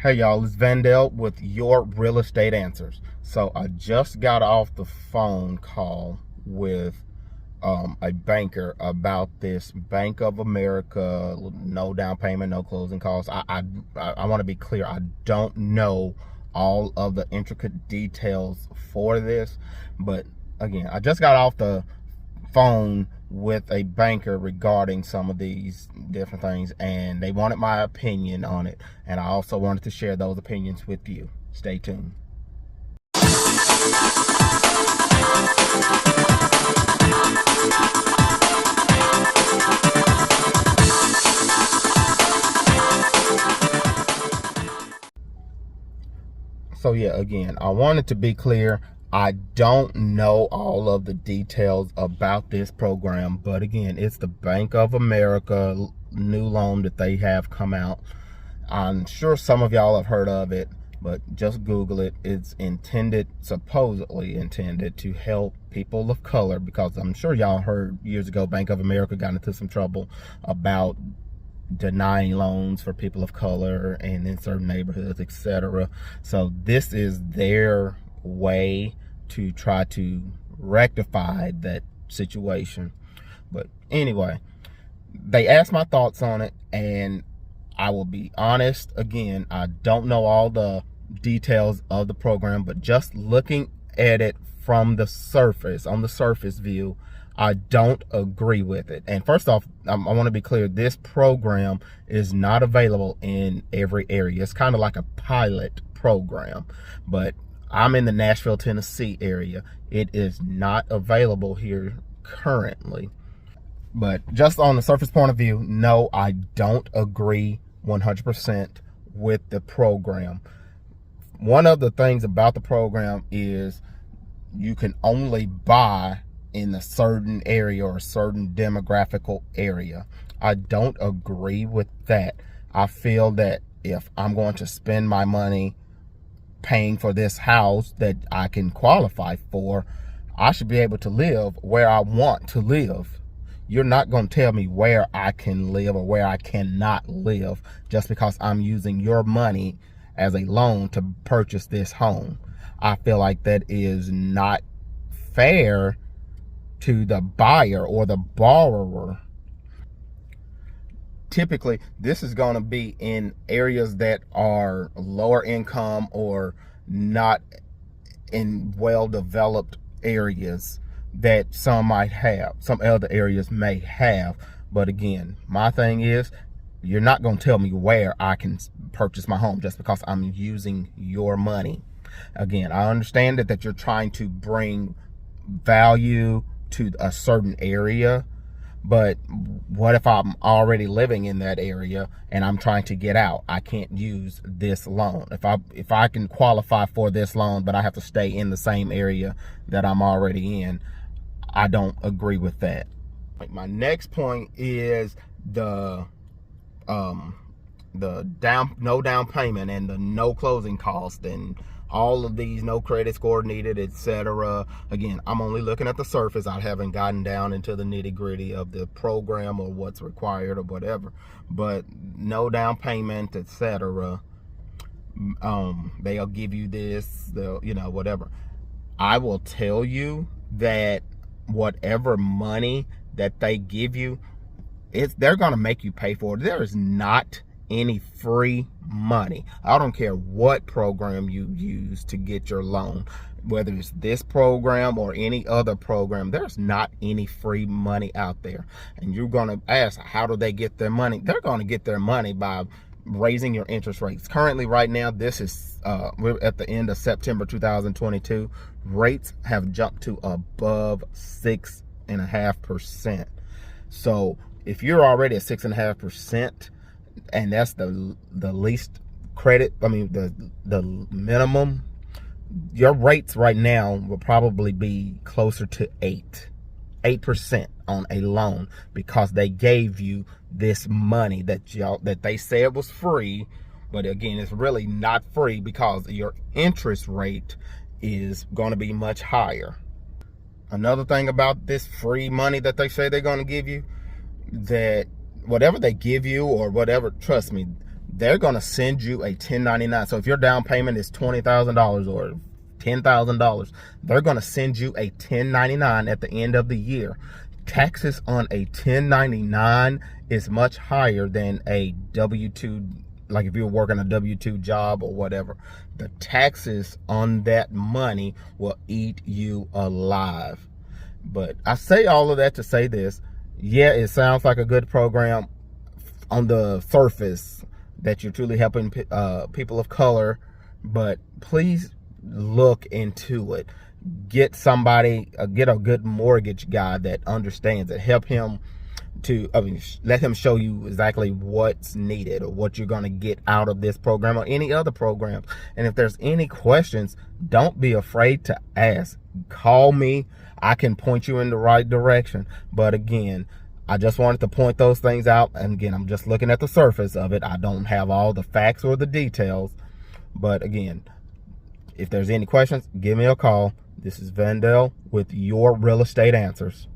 Hey y'all, it's Vandell with your real estate answers. So I just got off the phone call with a banker about this Bank of America, no down payment, no closing costs. I want to be clear. I don't know all of the intricate details for this, but again, I just got off the phone with a banker regarding some of these different things, and they wanted my opinion on it, and I also wanted to share those opinions with you. Stay tuned. So yeah, again, I wanted to be clear. I don't know all of the details about this program, but again, it's the Bank of America new loan that they have come out. I'm sure some of y'all have heard of it, but just Google it. It's supposedly intended to help people of color, because I'm sure y'all heard years ago Bank of America got into some trouble about denying loans for people of color and in certain neighborhoods, etc. So this is their way to try to rectify that situation. But anyway, they asked my thoughts on it, and I will be honest, again, I don't know all the details of the program, but just looking at it from the surface, on the surface view, I don't agree with it. And first off, I want to be clear, this program is not available in every area. It's kind of like a pilot program, but I'm in the Nashville, Tennessee area. It is not available here currently. But just on the surface point of view, no, I don't agree 100% with the program. One of the things about the program is you can only buy in a certain area or a certain demographical area. I don't agree with that. I feel that if I'm going to spend my money paying for this house that I can qualify for, I should be able to live where I want to live. You're not going to tell me where I can live or where I cannot live just because I'm using your money as a loan to purchase this home. I feel like that is not fair to the buyer or the borrower. Typically, this is going to be in areas that are lower income or not in well-developed areas that some other areas may have. But again, my thing is, you're not going to tell me where I can purchase my home just because I'm using your money. Again, I understand that you're trying to bring value to a certain area, but what if I'm already living in that area and I'm trying to get out? I can't use this loan. If I can qualify for this loan, but I have to stay in the same area that I'm already in, I don't agree with that. My next point is the no down payment and the no closing cost and all of these, no credit score needed, etc. Again, I'm only looking at the surface. I haven't gotten down into the nitty-gritty of the program or what's required or whatever. But no down payment, etc. They'll give you this, whatever. I will tell you that whatever money that they give you, they're going to make you pay for it. There is not any free money. I don't care what program you use to get your loan, whether it's this program or any other program, there's not any free money out there. And you're going to ask, how do they get their money? They're going to get their money by raising your interest rates. Currently, right now, this is we're at the end of September 2022. Rates have jumped to above 6.5%. So if you're already at 6.5%, and that's the least credit, the minimum, your rates right now will probably be closer to 8% on a loan, because they gave you this money that they said was free, but again, it's really not free because your interest rate is going to be much higher. Another thing about this free money that they say they're going to give you, that whatever they give you or whatever, trust me, they're going to send you a 1099. So if your down payment is $20,000 or $10,000, they're going to send you a 1099 at the end of the year. Taxes on a 1099 is much higher than a W-2, like if you're working a W-2 job or whatever. The taxes on that money will eat you alive. But I say all of that to say this. Yeah, it sounds like a good program on the surface, that you're truly helping people of color, but please look into it. Get somebody, get a good mortgage guy that understands it. Help him to, let him show you exactly what's needed or what you're going to get out of this program or any other programs. And if there's any questions, don't be afraid to ask. Call me. I can point you in the right direction. But again, I just wanted to point those things out. And again, I'm just looking at the surface of it. I don't have all the facts or the details. But again, if there's any questions, give me a call. This is Vandell with your Real Estate Answers.